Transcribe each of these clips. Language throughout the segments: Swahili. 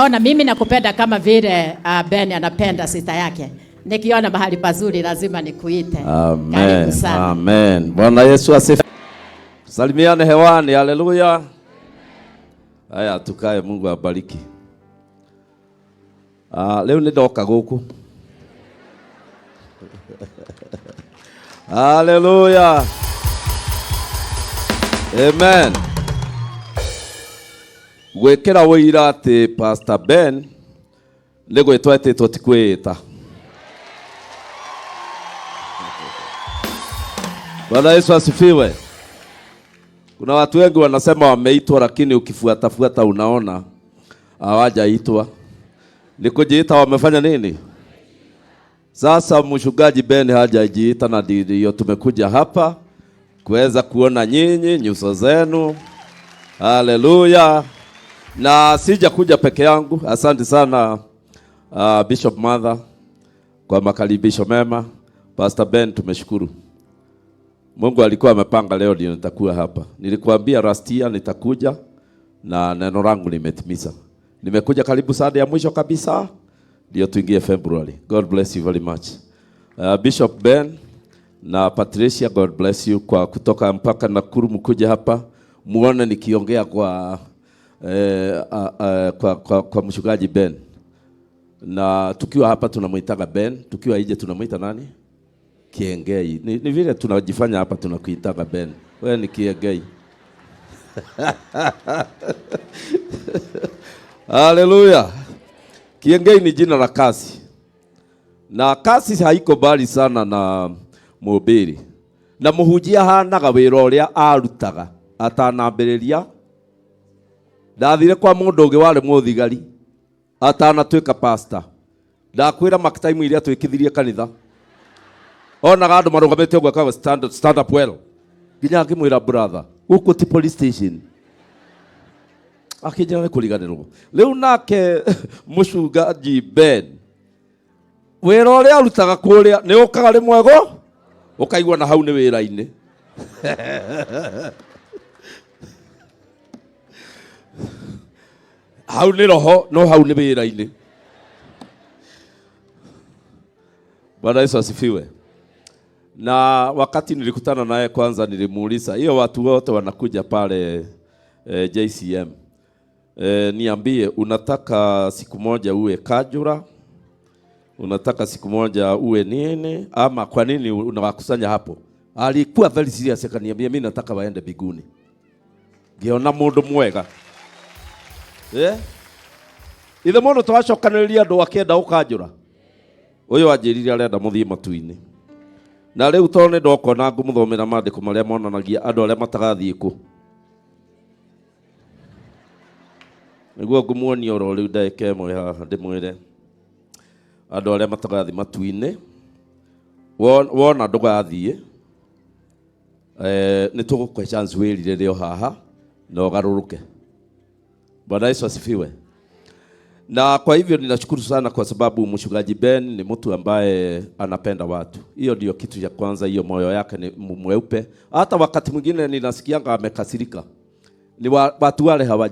Na mimi nakupenda kama vile Ben anapenda sita yake. Nikiona mahali pazuri lazima nikuite. Amen. Karibu sana. Amen. Bwana Yesu asifiwe. Salimiane hewani. Haleluya. Haya tukae, Mungu abariki. Leo ndoka guku. Haleluya. Amen. Gwekera wĩira ati Pastor Ben nĩ gwĩtwo etĩtwo ti kwĩĩta. Bwana Yesu asifiwe. Kuna watu wengi wanasema wameitwa, lakini ukifuata unaona hawajaitwa. Ni kujiita wamefanya nini? Sasa mchungaji Ben hajajiita, na ndio tumekuja hapa kuweza kuona nyinyi nyuso zenu. Haleluya. Na sija kuja peke yangu. Asante sana Bishop Mother kwa makaribisho mema. Pastor Ben tumeshukuru. Mungu alikuwa amepanga leo ndio nitakuwa hapa. Nilikuambia last year nitakuja na neno langu limetimiza. Nimekuja karibu saa ya mwisho kabisa ndio tuingie February. God bless you very much. Bishop Ben na Patricia, God bless you kwa kutoka mpaka Nakuru mkuja hapa muone nikiongea kwa kwa mchungaji Ben. Na tukiwa hapa tunamuitaga Ben, tukiwa nje tunamuita nani? Kiengei. Ni vile tunajifanya hapa tunakuitaga Ben. Wewe ni Kiengei. Haleluya. Kiengei ni jina la kasi. Na kasi haiko bali sana na mubiri. Na muhujia hanaga wĩra ũrĩa arutaga atanambĩrĩria. Ndathire kwa mũndũ ũngĩ warĩ mũthigari atanatuĩka pastor. Ndakwĩra makitaimu iria twĩkithirie kanitha. Onaga andũ marũgamĩte ũguo akaga stand up well. Nginya ngĩmwĩra brother, gũkũ ti police station. Akĩnjĩra nĩ kũriganĩrwo. Rĩu nake mũchungaji Ben, wĩra ũrĩa arutaga kũrĩa nĩ ũkaga rĩmwe go ũkaigua na hau nĩ wĩra-inĩ. Hau ni roho, no hau ni wĩra-inĩ. Bwana Yesu asifiwe. Na wakati nilikutana naye kwanza nilimuuliza, hiyo watu wote wanakuja pale JCM. Niambie, unataka siku moja uwe Kajura? Unataka siku moja uwe nini? Ama kwa nini unawakusanya hapo? Alikuwa very serious, akaniambia mimi nataka waende biguni. Ngiona mundu mwega. Ile mũndũ twacokanĩrĩria andũ akĩenda ũkanjũra. Ũyũ anjĩrire arenda mũthiĩ matu-inĩ. Na rĩu tondũ nĩ ndoka na ngũmũthomera maandĩko marĩa monanagia andũ arĩa matagathiĩ kũ. Nĩguo ngũmuonia oro rĩu ndagĩka ĩmwe haha ndĩmwĩre andũ arĩa matagathiĩ matu-inĩ. Wona ndũgathiĩ nĩ tũgũkũhe chance wĩrire rĩo haha na ũgarũrũke. Bwana Yesu asifiwe. Na kwa hivyo ninashukuru sana kwa sababu mchungaji Ben ni mtu ambaye anapenda watu. Hiyo ndio kitu cha kwanza, hiyo moyo yake ni mweupe. Hata wakati mwingine ninasikianga amekasirika. Ni watu wale hawa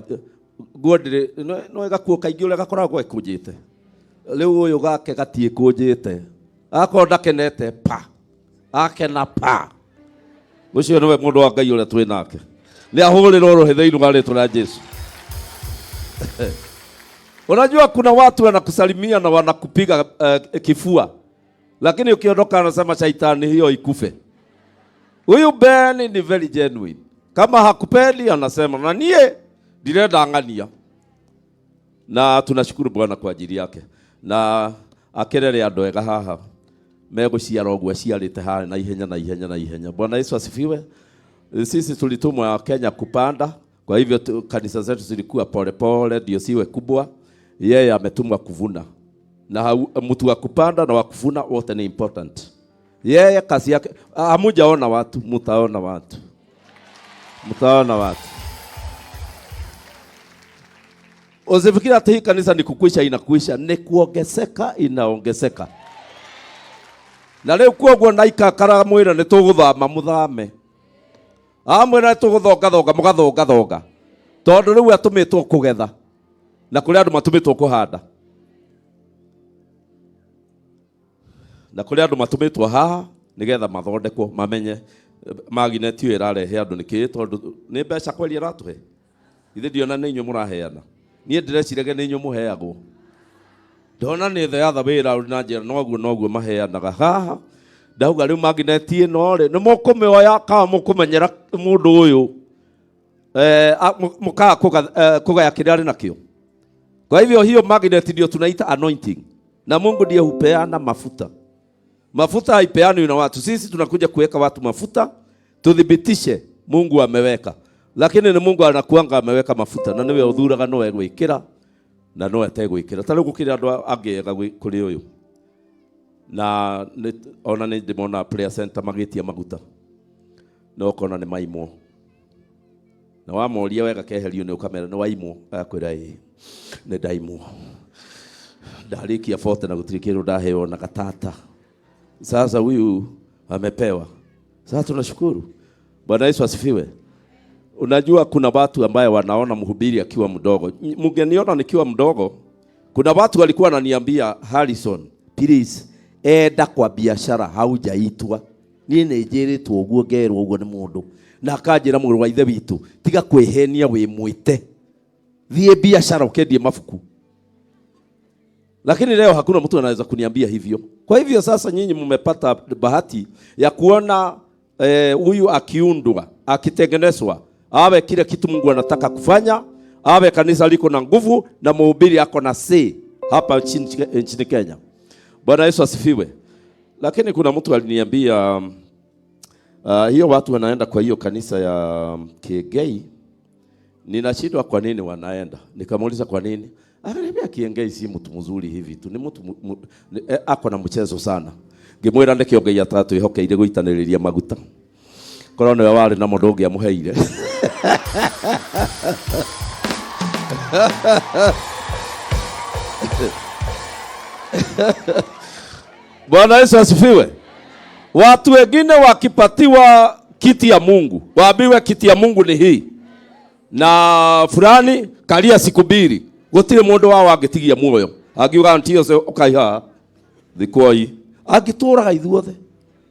godre no gakuo kaingĩ ũrĩa gakoragwo ekũnjĩte. Rĩu ũyũ gake gatie kũnjĩte. Akonda kenete pa. Akena pa. Ũcio nĩwe mũndũ wa Ngai ũrĩa twĩ nake. Nĩ ahũrĩrwo rũhĩ-inĩ rwa rĩĩtwa rĩa Jesũ. Unajua kuna watu wanakusalimia na wanakupiga kifua. Lakini ukiondoka anasema shaitani hiyo ikufe. Huyu Ben ni very genuine. Kama hakupendi anasema na niye ndirenda ang'ania. Na tunashukuru Bwana kwa ajili yake. Na akerere andũ ega haha megũciara ũguo ciarĩte haha na ihenya. Bwana Yesu asifiwe. Sisi tulitumwa Kenya kupanda. Kwa hivyo kanisa zetu zilikuwa pole ndio siwe kubwa. Yeye ametumwa kuvuna. Na mtu wa kupanda na wa kuvuna wote ni important. Yeye kazi yake hamujaona watu, mtaona watu. Mtaona watu. Usifikiri ati hii kanisa ni kukwisha inakuisha, ni kuongezeka inaongezeka. Na leo kuoguo naikakara mwira ni tuguthama muthame. Amwe na tuguthonga mugathonga. Tondu riu atumitwo kugetha. na kuri andu matumitwo kuhanda, na kuri andu matumitwo haha nigetha mathondekwo mamenye magnet ĩyo ĩrarehe andũ nĩkĩ, tondũ nĩ mbeca kweli aratuhe. Ithe ndiona nĩ inyuĩ mũraheana, niĩ ndĩreciragia nĩ inyuĩ mũheagwo. Ndona nĩ the other way around na njĩra noguo maheanaga haha. Ndauga rĩu magnet ĩno rĩ nĩ mũkũmĩoya kana mũkũmenyera mũndũ ũyũ mũkaga kugaya kile ali nakio. Kwa hivyo hiyo magnet ndio tunaita anointing. Na Mungu ndiye hupeana mafuta. Mafuta haipeani na watu. Sisi tunakuja kuweka watu mafuta tudhibitishe Mungu ameweka. Lakini ni Mungu anakuanga ameweka mafuta na niwe uthuraga no egwikira na no etegwikira. Tari gukira andu angega kuri uyu. Na ona ni ndimona prayer center magitia maguta. No kona ni maimo. Na wamoria wega keherio ni ukamera ni waimo akwira ni daimo. Dariki ya forte na gutirikiro ndaheo na katata. Sasa huyu amepewa. Sasa tunashukuru. Bwana Yesu asifiwe. Unajua kuna watu ambaye wanaona mhubiri akiwa mdogo. Mngeniona nikiwa mdogo. Kuna watu walikuwa wananiambia Harrison, please enda kwa biashara haujaitwa. Niĩ nĩnjĩrĩtwo ũguo ngerwo ũguo nĩ mũndũ. Na akanjĩra mũrũ wa ithe witũ, tiga kwĩhenia wĩ mwĩte. Thiĩ biashara ukendie mafuku. Lakini leo hakuna mtu anaweza kuniambia hivyo. Kwa hivyo sasa nyinyi mmepata bahati ya kuona huyu akiundwa, akitengenezwa, awe kile kitu Mungu anataka kufanya, awe kanisa liko na nguvu na mhubiri ako na say hapa nchini Kenya. Bwana Yesu asifiwe. Lakini kuna mtu aliniambia hiyo watu wanaenda kwa hiyo kanisa ya Kiengei, ninashindwa kwa nini wanaenda. Nikamuuliza kwa nini? Akaniambia Kiengei si mtu mzuri hivi tu, ni mtu ako na mchezo sana. Ngimwira ndeke Kiengei ya tatu ihokeire guitaniriria maguta. Korone wa wale na mundu ungi amuheire. Bwana Yesu asifiwe. Watu wengine wakipatiwa kiti ya Mungu, waambiwe kiti ya Mungu ni hii. Na fulani kalia siku mbili. Gutire mundu wa wangitigia muoyo. Agiuga ntio se ukaiha thikoi. Agitura ithuothe.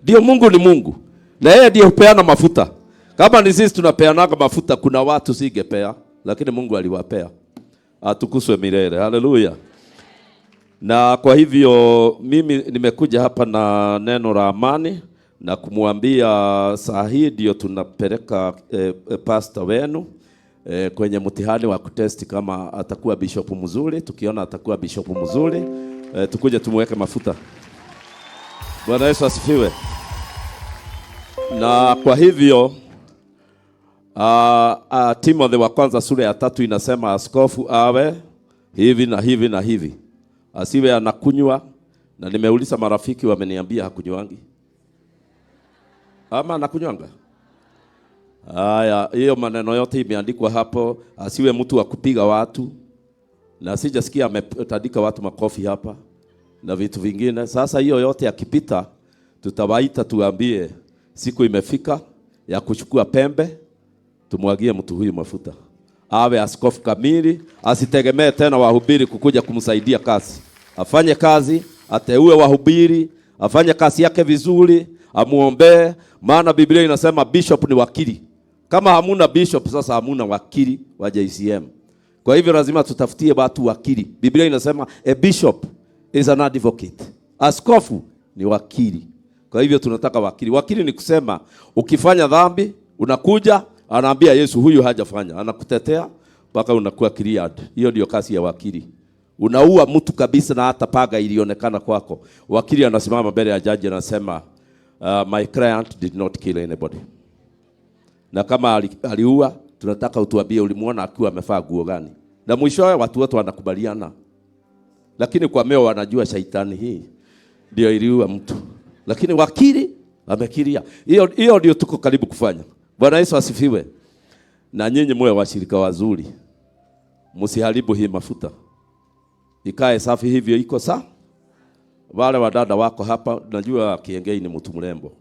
Ndio Mungu ni Mungu. Na yeye ndiye hupeana mafuta. Kama ni sisi tunapeanaga mafuta, kuna watu singepea, lakini Mungu aliwapea. Atukuzwe milele. Haleluya. Na kwa hivyo mimi nimekuja hapa na neno la amani na kumwambia saa hii ndio tunapeleka pastor wenu kwenye mtihani wa kutesti kama atakuwa bishop mzuri. Tukiona atakuwa bishop mzuri, tukuje tumweke mafuta. Bwana Yesu asifiwe. Na kwa hivyo Timothy wa kwanza sura ya 3 inasema askofu awe hivi na hivi na hivi. Asiwe anakunywa, na nimeuliza marafiki wameniambia hakunywangi. Ama anakunywanga? Haya, hiyo maneno yote imeandikwa hapo. Asiwe mtu wa kupiga watu. Na sijasikia ametandika watu makofi hapa na vitu vingine. Sasa hiyo yote akipita tutawaita tuambie siku imefika ya kuchukua pembe tumwagie mtu huyu mafuta. Awe askofu kamili, asitegemee tena wahubiri kukuja kumsaidia kazi. Afanye kazi, ateue wahubiri, afanye kazi yake vizuri, amuombe, maana Biblia inasema bishop ni wakili. Kama hamuna bishop sasa hamuna wakili wa JCM. Kwa hivyo lazima tutafutie watu wakili. Biblia inasema a bishop is an advocate. Askofu ni wakili. Kwa hivyo tunataka wakili. Wakili ni kusema ukifanya dhambi unakuja anaambia Yesu huyu hajafanya, anakutetea mpaka unakuwa cleared. Hiyo ndio kazi ya wakili. Unaua mtu kabisa na hata paga ilionekana kwako. Wakili anasimama mbele ya jaji anasema my client did not kill anybody. Na kama aliua, tunataka utuambie ulimuona akiwa amevaa nguo gani. Na mwishowe watu wote wanakubaliana. Lakini kwa meo wanajua shaitani hii ndio iliua mtu. Lakini wakili amekiria. Hiyo ndio tuko karibu kufanya. Bwana Yesu asifiwe. Na nyinyi mwe washirika wazuri. Msiharibu hii mafuta. Ikae safi hivyo iko sawa. Wale wadada wako hapa najua Kiengei ni mtu mrembo.